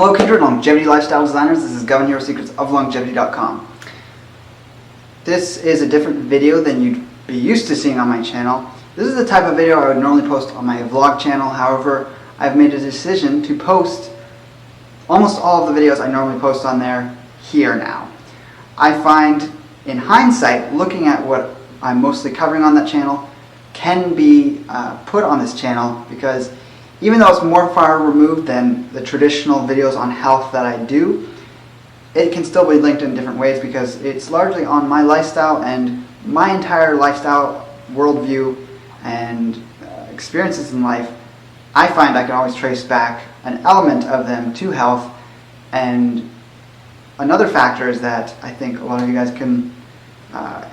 Hello kindred longevity lifestyle designers, this is Govern Hero Secrets of Longevity.com. This is a different video than you'd be used to seeing on my channel. This is the type of video I would normally post on my vlog channel. However, I've made a decision to post almost all of the videos I normally post on there here now. I find, in hindsight, looking at what I'm mostly covering on that channel can be put on this channel, because even though it's more far removed than the traditional videos on health that I do, it can still be linked in different ways because it's largely on my lifestyle, and my entire lifestyle, worldview, and experiences in life. I find I can always trace back an element of them to health. And another factor is that I think a lot of you guys can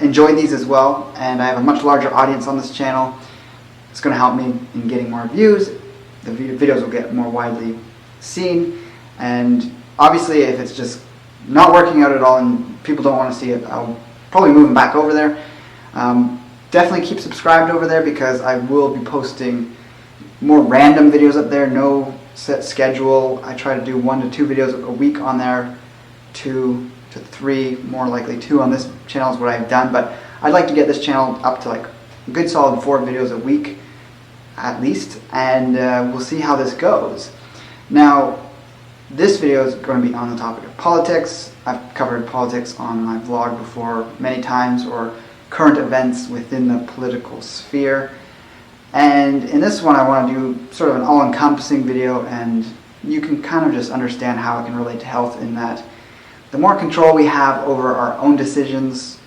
enjoy these as well, and I have a much larger audience on this channel. It's going to help me in getting more views. The videos will get more widely seen, and obviously if it's just not working out at all and people don't want to see it, I'll probably move them back over there. Definitely keep subscribed over there, because I will be posting more random videos up there, no set schedule. I try to do 1 to 2 videos a week on there, 2 to 3, more likely 2 on this channel is what I've done, but I'd like to get this channel up to like a good solid 4 videos a week at least, and we'll see how this goes. Now, this video is going to be on the topic of politics. I've covered politics on my vlog before many times, or current events within the political sphere. And in this one I want to do sort of an all-encompassing video, and you can kind of just understand how it can relate to health, in that the more control we have over our own decisions,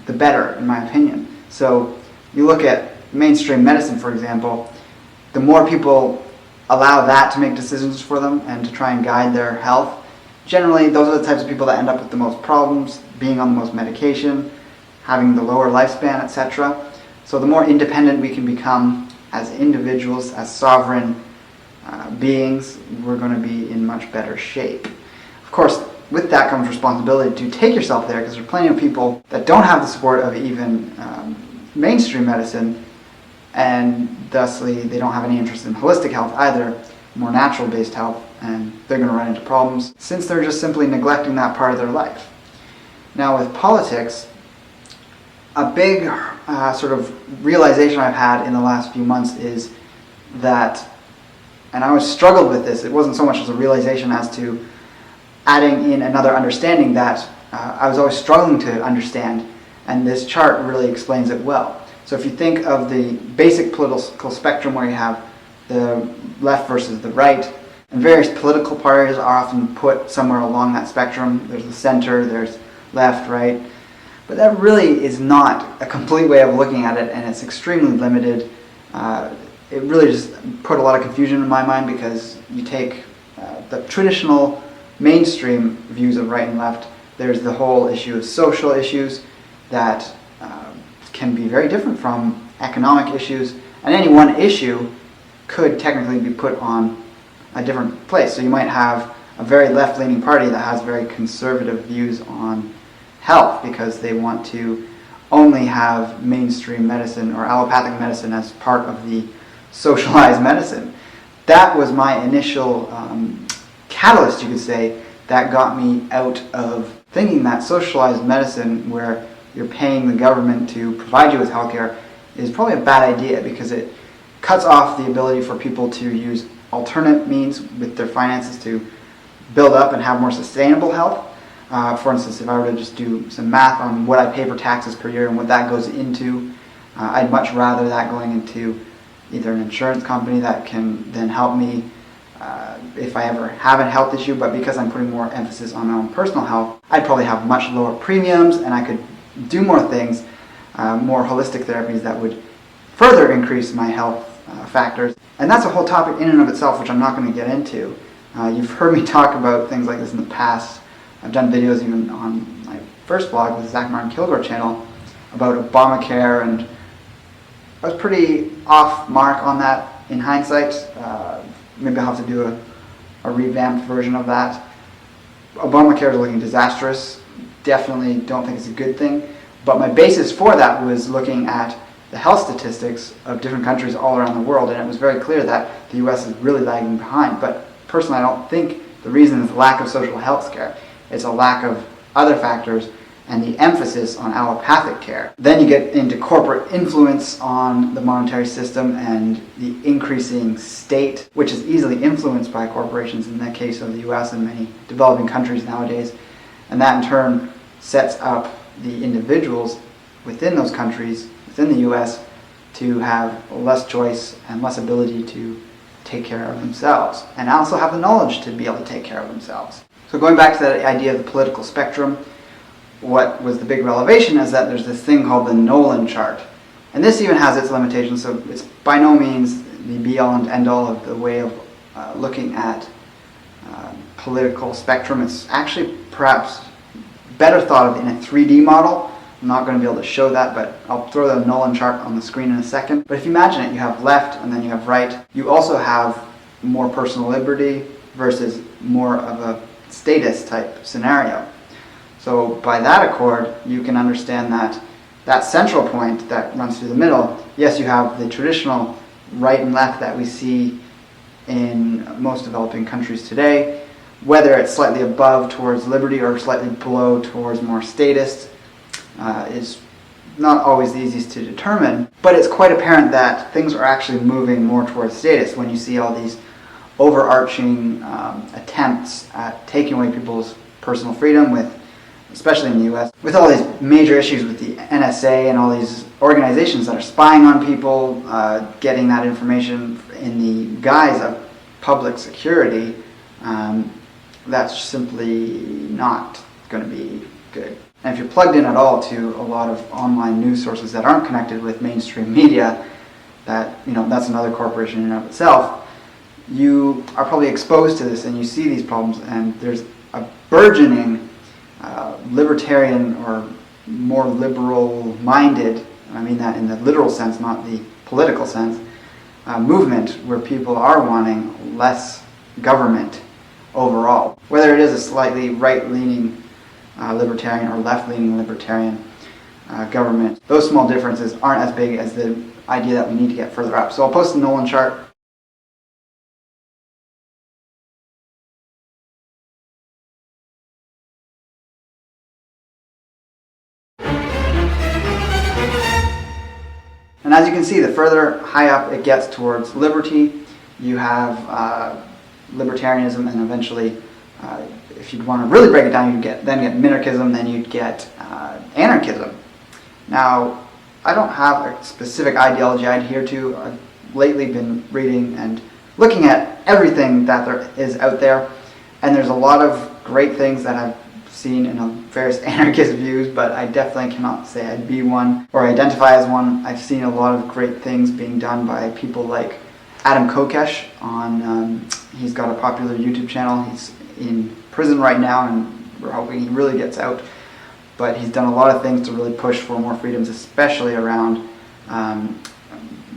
the better, in my opinion. So you look at mainstream medicine, for example, the more people allow that to make decisions for them and to try and guide their health, generally those are the types of people that end up with the most problems, being on the most medication, having the lower lifespan, etc. So the more independent we can become as individuals, as sovereign beings, we're going to be in much better shape. Of course, with that comes responsibility to take yourself there, because there are plenty of people that don't have the support of even mainstream medicine, and thusly they don't have any interest in holistic health either, more natural-based health, and they're going to run into problems since they're just simply neglecting that part of their life. Now with politics, a big sort of realization I've had in the last few months is that, and I always struggled with this, it wasn't so much as a realization as to adding in another understanding that I was always struggling to understand, and this chart really explains it well. So if you think of the basic political spectrum, where you have the left versus the right, and various political parties are often put somewhere along that spectrum. There's the center, there's left, right, but that really is not a complete way of looking at it, and it's extremely limited. It really just put a lot of confusion in my mind, because you take the traditional mainstream views of right and left. There's the whole issue of social issues that can be very different from economic issues, and any one issue could technically be put on a different place. So you might have a very left-leaning party that has very conservative views on health, because they want to only have mainstream medicine or allopathic medicine as part of the socialized medicine. That was my initial catalyst, you could say, that got me out of thinking that socialized medicine, where you're paying the government to provide you with healthcare, is probably a bad idea, because it cuts off the ability for people to use alternate means with their finances to build up and have more sustainable health. For instance, if I were to just do some math on what I pay for taxes per year and what that goes into, I'd much rather that going into either an insurance company that can then help me if I ever have a health issue, but because I'm putting more emphasis on my own personal health, I'd probably have much lower premiums, and I could do more things, more holistic therapies that would further increase my health factors. And that's a whole topic in and of itself, which I'm not going to get into. You've heard me talk about things like this in the past. I've done videos even on my first blog with Zach Martin Kilgore channel about Obamacare, and I was pretty off mark on that in hindsight. Maybe I'll have to do a revamped version of that. Obamacare is looking disastrous. Definitely don't think it's a good thing. But my basis for that was looking at the health statistics of different countries all around the world, and it was very clear that the US is really lagging behind. But personally, I don't think The reason is lack of social health care. It's a lack of other factors and the emphasis on allopathic care. Then you get into corporate influence on the monetary system and the increasing state, which is easily influenced by corporations in the case of the US and many developing countries nowadays. And that in turn sets up the individuals within those countries, within the US, to have less choice and less ability to take care of themselves, and also have the knowledge to be able to take care of themselves. So going back to that idea of the political spectrum, what was the big revelation is that there's this thing called the Nolan Chart. And this even has its limitations, so it's by no means the be-all and end-all of the way of looking at political spectrum. It's actually perhaps better thought of in a 3D model. I'm not going to be able to show that, but I'll throw the Nolan Chart on the screen in a second. But if you imagine it, you have left and then you have right. You also have more personal liberty versus more of a status type scenario. So by that accord, you can understand that that central point that runs through the middle, yes, you have the traditional right and left that we see in most developing countries today, whether it's slightly above towards liberty or slightly below towards more statist is not always the easiest to determine, but it's quite apparent that things are actually moving more towards status when you see all these overarching attempts at taking away people's personal freedom, with especially in the US, with all these major issues with the NSA and all these organizations that are spying on people, getting that information in the guise of public security. That's simply not going to be good. And if you're plugged in at all to a lot of online news sources that aren't connected with mainstream media, that's another corporation in and of itself, you are probably exposed to this and you see these problems, and there's a burgeoning libertarian or more liberal-minded, I mean that in the literal sense, not the political sense, movement where people are wanting less government overall. Whether it is a slightly right-leaning libertarian or left-leaning libertarian government, those small differences aren't as big as the idea that we need to get further up. So I'll post the Nolan chart. And as you can see, the further high up it gets towards liberty, you have libertarianism, and eventually, if you'd want to really break it down, you'd get minarchism, then you'd get anarchism. Now, I don't have a specific ideology I adhere to. I've lately been reading and looking at everything that there is out there, and there's a lot of great things that I've seen in various anarchist views, but I definitely cannot say I'd be one or identify as one. I've seen a lot of great things being done by people like Adam Kokesh on, he's got a popular YouTube channel. He's in prison right now, and we're hoping he really gets out. But he's done a lot of things to really push for more freedoms, especially around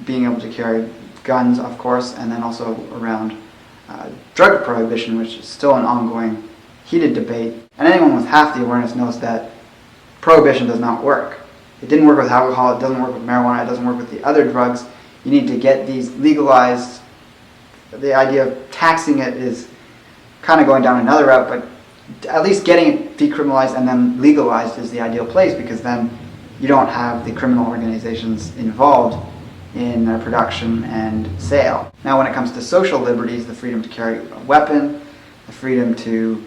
being able to carry guns, of course, and then also around drug prohibition, which is still an ongoing heated debate. And anyone with half the awareness knows that prohibition does not work. It didn't work with alcohol, it doesn't work with marijuana, it doesn't work with the other drugs. You need to get these legalized. The idea of taxing it is kind of going down another route, but at least getting it decriminalized and then legalized is the ideal place, because then you don't have the criminal organizations involved in their production and sale. Now, when it comes to social liberties, the freedom to carry a weapon, the freedom to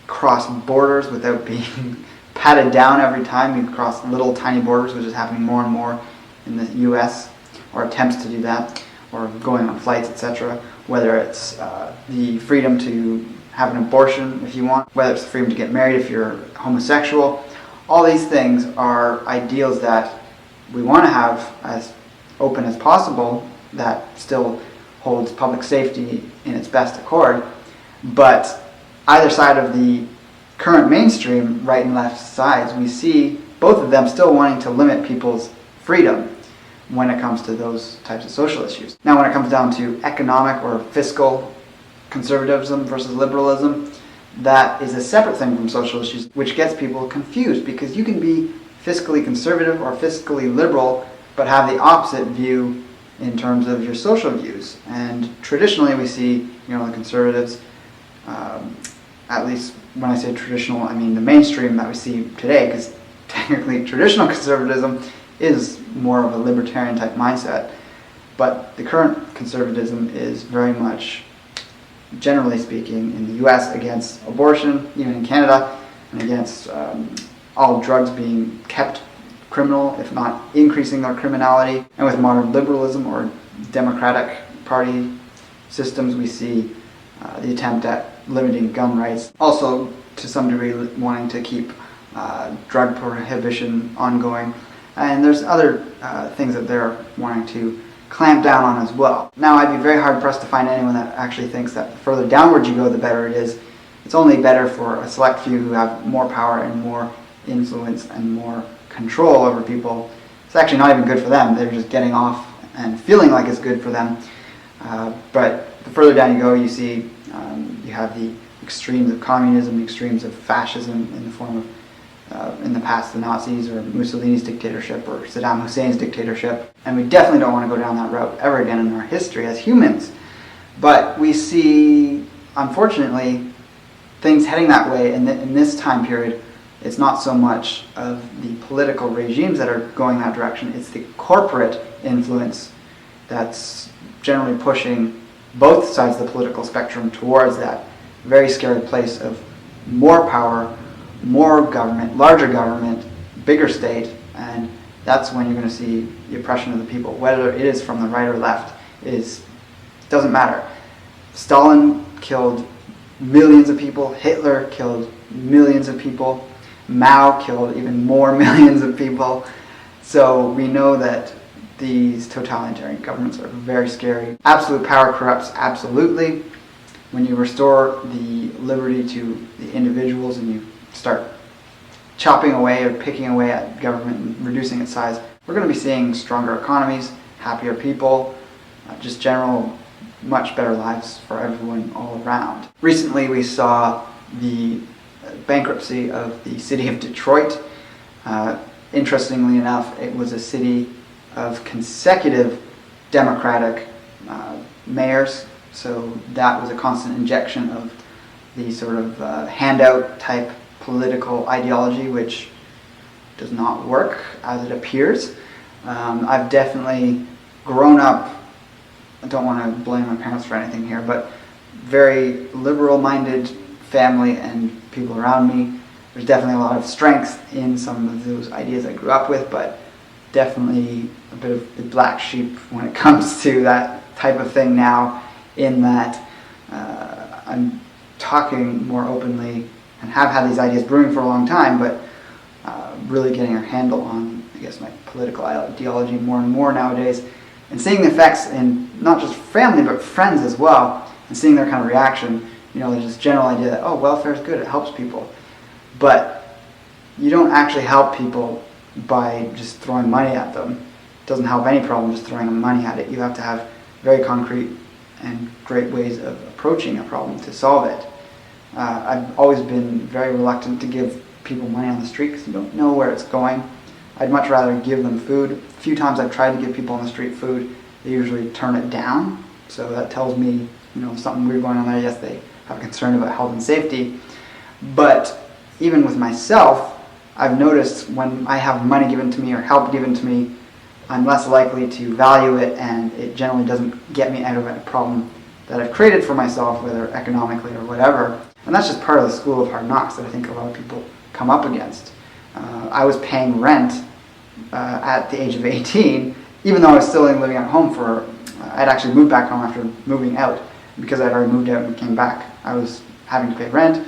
cross borders without being patted down every time you cross little tiny borders, which is happening more and more in the US, or attempts to do that, or going on flights, etc. Whether it's the freedom to have an abortion if you want, whether it's the freedom to get married if you're homosexual. All these things are ideals that we want to have as open as possible, that still holds public safety in its best accord. But either side of the current mainstream, right and left sides, we see both of them still wanting to limit people's freedom when it comes to those types of social issues. Now, when it comes down to economic or fiscal conservatism versus liberalism, that is a separate thing from social issues, which gets people confused, because you can be fiscally conservative or fiscally liberal but have the opposite view in terms of your social views. And traditionally we see, the conservatives At least when I say traditional, I mean the mainstream that we see today, because technically traditional conservatism is more of a libertarian type mindset. But the current conservatism is very much, generally speaking, in the US against abortion, even in Canada, and against all drugs being kept criminal, if not increasing their criminality. And with modern liberalism or Democratic Party systems, we see the attempt at limiting gun rights. Also, to some degree, wanting to keep drug prohibition ongoing. And there's other things that they're wanting to clamp down on as well. Now, I'd be very hard pressed to find anyone that actually thinks that the further downward you go, the better it is. It's only better for a select few who have more power and more influence and more control over people. It's actually not even good for them. They're just getting off and feeling like it's good for them. But the further down you go, you see you have the extremes of communism, the extremes of fascism in the form of in the past, the Nazis or Mussolini's dictatorship or Saddam Hussein's dictatorship. And we definitely don't want to go down that route ever again in our history as humans. But we see, unfortunately, things heading that way. And in this time period, it's not so much of the political regimes that are going that direction. It's the corporate influence that's generally pushing both sides of the political spectrum towards that very scary place of more power, more government, larger government, bigger state, and that's when you're going to see the oppression of the people. Whether it is from the right or left doesn't matter. Stalin killed millions of people. Hitler killed millions of people. Mao killed even more millions of people. So we know that these totalitarian governments are very scary. Absolute power corrupts absolutely. When you restore the liberty to the individuals and you start chopping away or picking away at government and reducing its size, we're going to be seeing stronger economies, happier people, just general much better lives for everyone all around. Recently we saw the bankruptcy of the city of Detroit. Interestingly enough, it was a city of consecutive Democratic mayors, so that was a constant injection of the sort of handout type political ideology, which does not work as it appears. I've definitely grown up, I don't want to blame my parents for anything here, but very liberal-minded family and people around me. There's definitely a lot of strength in some of those ideas I grew up with, but definitely a bit of the black sheep when it comes to that type of thing now, in that I'm talking more openly and have had these ideas brewing for a long time, but really getting a handle on, I guess, my political ideology more and more nowadays, and seeing the effects in not just family but friends as well, and seeing their kind of reaction. You know, there's this general idea that, oh, welfare is good, it helps people. But you don't actually help people by just throwing money at them. It doesn't help any problem just throwing money at it. You have to have very concrete and great ways of approaching a problem to solve it. I've always been very reluctant to give people money on the street because you don't know where it's going. I'd much rather give them food. A few times I've tried to give people on the street food, they usually turn it down. So that tells me, you know, something weird going on there. Yes, they have a concern about health and safety. But even with myself, I've noticed when I have money given to me or help given to me, I'm less likely to value it, and it generally doesn't get me out of a problem that I've created for myself, whether economically or whatever. And that's just part of the school of hard knocks that I think a lot of people come up against. I was paying rent at the age of 18, even though I was still living at home I'd actually moved back home after moving out. Because I'd already moved out and came back, I was having to pay rent.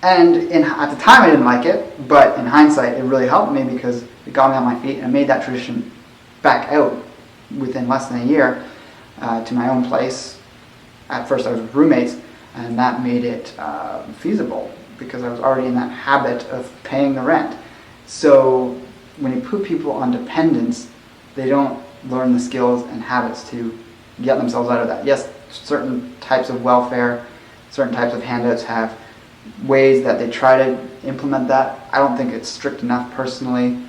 And at the time I didn't like it, but in hindsight it really helped me because it got me on my feet and made that tradition back out within less than a year to my own place. At first I was with roommates, and that made it feasible because I was already in that habit of paying the rent. So when you put people on dependence, they don't learn the skills and habits to get themselves out of that. Yes, certain types of welfare, certain types of handouts have ways that they try to implement that. I don't think it's strict enough personally.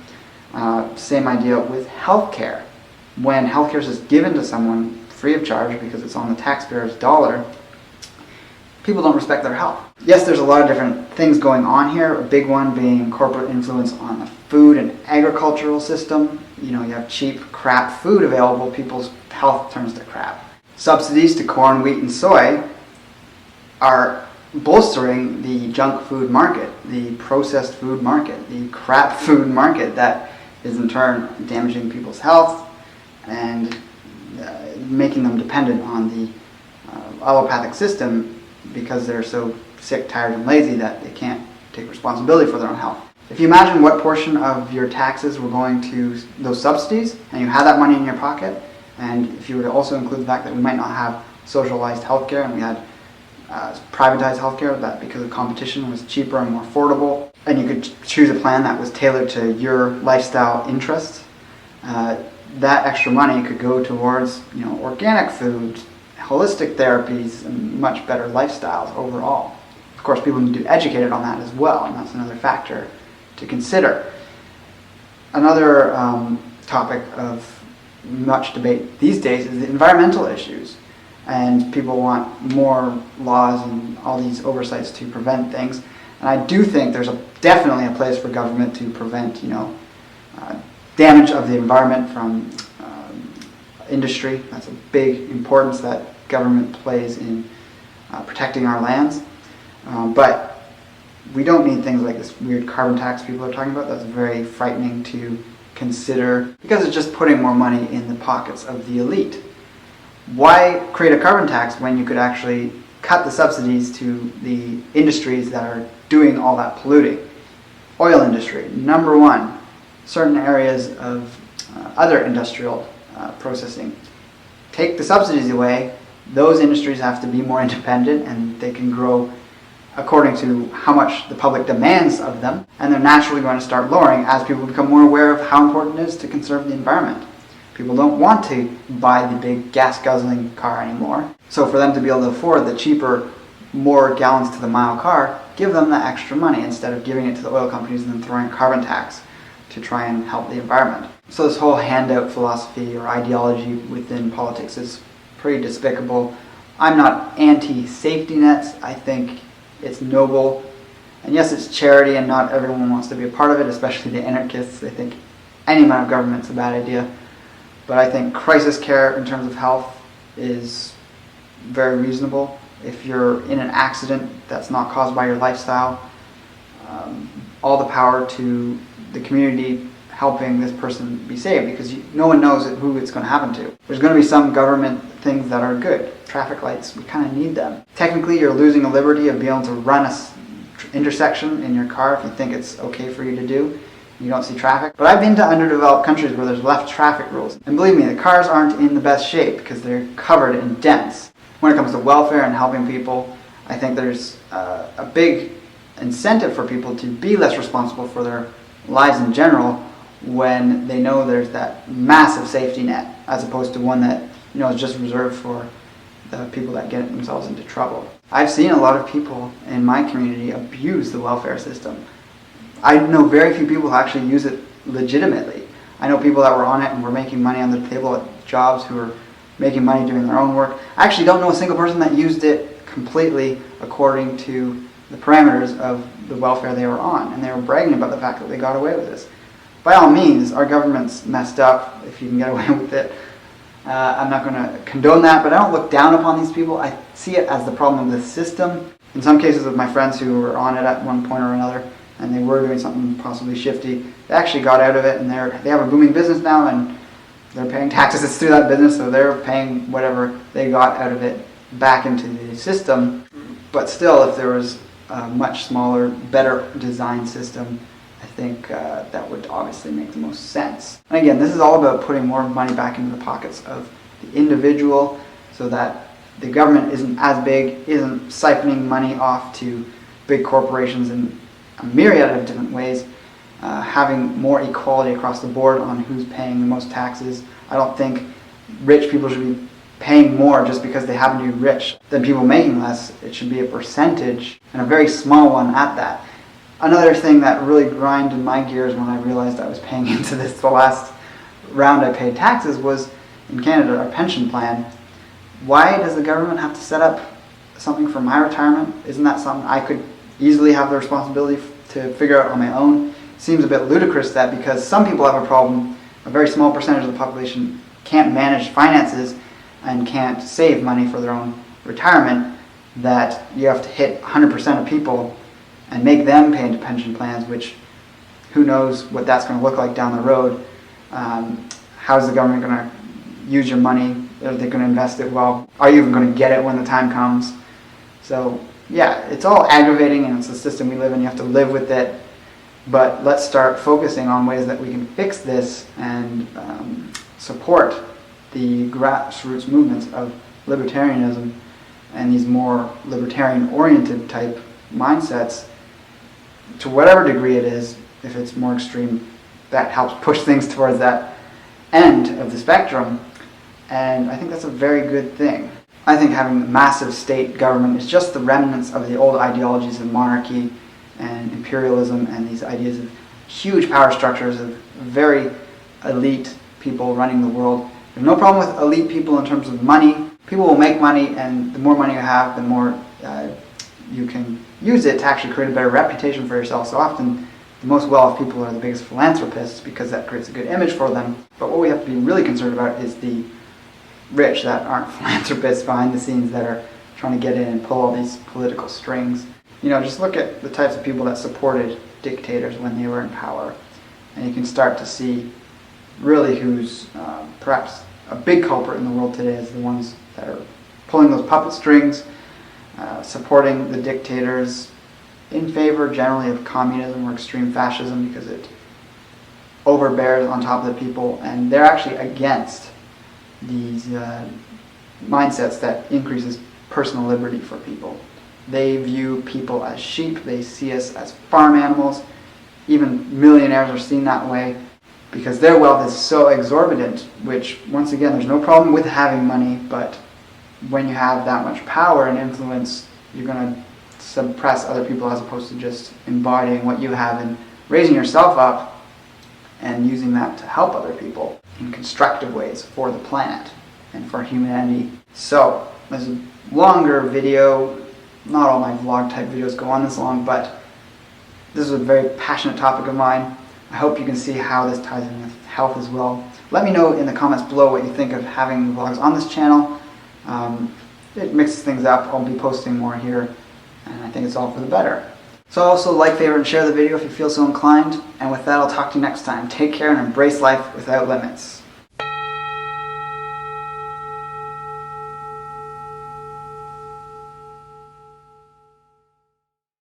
Same idea with healthcare. When healthcare is given to someone free of charge because it's on the taxpayer's dollar, people don't respect their health. Yes, there's a lot of different things going on here, a big one being corporate influence on the food and agricultural system. You know, you have cheap crap food available, people's health turns to crap. Subsidies to corn, wheat, and soy are bolstering the junk food market, the processed food market, the crap food market that is in turn damaging people's health and making them dependent on the allopathic system because they're so sick, tired, and lazy that they can't take responsibility for their own health. If you imagine what portion of your taxes were going to those subsidies and you had that money in your pocket, and if you were to also include the fact that we might not have socialized healthcare and we had privatized healthcare that because of competition was cheaper and more affordable, and you could choose a plan that was tailored to your lifestyle interests, that extra money could go towards, you know, organic food, holistic therapies, and much better lifestyles overall. Of course, people need to be educated on that as well, and that's another factor to consider. Another topic of much debate these days is the environmental issues. And people want more laws and all these oversights to prevent things. And I do think there's definitely a place for government to prevent, you know, damage of the environment from industry. That's a big importance that government plays in protecting our lands. But we don't need things like this weird carbon tax people are talking about. That's very frightening to consider because it's just putting more money in the pockets of the elite. Why create a carbon tax when you could actually cut the subsidies to the industries that are doing all that polluting? Oil industry, number one. Certain areas of other industrial processing. Take the subsidies away, those industries have to be more independent and they can grow according to how much the public demands of them, and they're naturally going to start lowering as people become more aware of how important it is to conserve the environment. People don't want to buy the big gas-guzzling car anymore. So for them to be able to afford the cheaper, more gallons to the mile car, give them the extra money instead of giving it to the oil companies and then throwing a carbon tax to try and help the environment. So this whole handout philosophy or ideology within politics is pretty despicable. I'm not anti-safety nets. I think it's noble. And yes, it's charity and not everyone wants to be a part of it, especially the anarchists. They think any amount of government's a bad idea. But I think crisis care in terms of health is very reasonable. If you're in an accident that's not caused by your lifestyle, all the power to the community helping this person be saved, because no one knows who it's going to happen to. There's going to be some government things that are good. Traffic lights, we kind of need them. Technically, you're losing the liberty of being able to run a intersection in your car if you think it's okay for you to do. You don't see traffic. But I've been to underdeveloped countries where there's left traffic rules. And believe me, the cars aren't in the best shape because they're covered in dents. When it comes to welfare and helping people, I think there's a big incentive for people to be less responsible for their lives in general when they know there's that massive safety net as opposed to one that, you know, is just reserved for the people that get themselves into trouble. I've seen a lot of people in my community abuse the welfare system. I know very few people who actually use it legitimately. I know people that were on it and were making money on the table at jobs who were making money doing their own work. I actually don't know a single person that used it completely according to the parameters of the welfare they were on, and they were bragging about the fact that they got away with this. By all means, our government's messed up if you can get away with it. I'm not going to condone that, but I don't look down upon these people. I see it as the problem of the system. In some cases with my friends who were on it at one point or another, and they were doing something possibly shifty, they actually got out of it, and they have a booming business now, and they're paying taxes through that business, so they're paying whatever they got out of it back into the system. But still, if there was a much smaller, better designed system, I think that would obviously make the most sense. And again, this is all about putting more money back into the pockets of the individual so that the government isn't as big, isn't siphoning money off to big corporations in a myriad of different ways, having more equality across the board on who's paying the most taxes. I don't think rich people should be paying more just because they happen to be rich than people making less. It should be a percentage, and a very small one at that. Another thing that really grinded my gears when I realized I was paying into this the last round I paid taxes was in Canada, our pension plan. Why does the government have to set up something for my retirement? Isn't that something I could easily have the responsibility to figure out on my own? Seems a bit ludicrous that because some people have a problem, a very small percentage of the population can't manage finances and can't save money for their own retirement, that you have to hit 100% of people and make them pay into pension plans, which who knows what that's going to look like down the road. How is the government going to use your money? Are they going to invest it well? Are you even going to get it when the time comes? So yeah, it's all aggravating, and it's the system we live in. You have to live with it. But let's start focusing on ways that we can fix this and support the grassroots movements of libertarianism and these more libertarian-oriented type mindsets to whatever degree it is. If it's more extreme, that helps push things towards that end of the spectrum, and I think that's a very good thing. I think having a massive state government is just the remnants of the old ideologies of monarchy and imperialism and these ideas of huge power structures of very elite people running the world. There's no problem with elite people in terms of money. People will make money, and the more money you have, the more you can use it to actually create a better reputation for yourself. So often the most well-off people are the biggest philanthropists because that creates a good image for them. But what we have to be really concerned about is the rich that aren't philanthropists behind the scenes that are trying to get in and pull all these political strings. You know, just look at the types of people that supported dictators when they were in power, and you can start to see really who's perhaps a big culprit in the world today is the ones that are pulling those puppet strings, supporting the dictators in favor generally of communism or extreme fascism because it overbears on top of the people, and they're actually against these mindsets that increases personal liberty for people. They view people as sheep, they see us as farm animals. Even millionaires are seen that way because their wealth is so exorbitant, which once again, there's no problem with having money, but when you have that much power and influence, you're going to suppress other people as opposed to just embodying what you have and raising yourself up and using that to help other people in constructive ways for the planet and for humanity. So, there's a longer video. Not all my vlog type videos go on this long, but this is a very passionate topic of mine. I hope you can see how this ties in with health as well. Let me know in the comments below what you think of having vlogs on this channel. It mixes things up. I'll be posting more here, and I think it's all for the better. So also like, favorite, and share the video if you feel so inclined. And with that, I'll talk to you next time. Take care and embrace life without limits.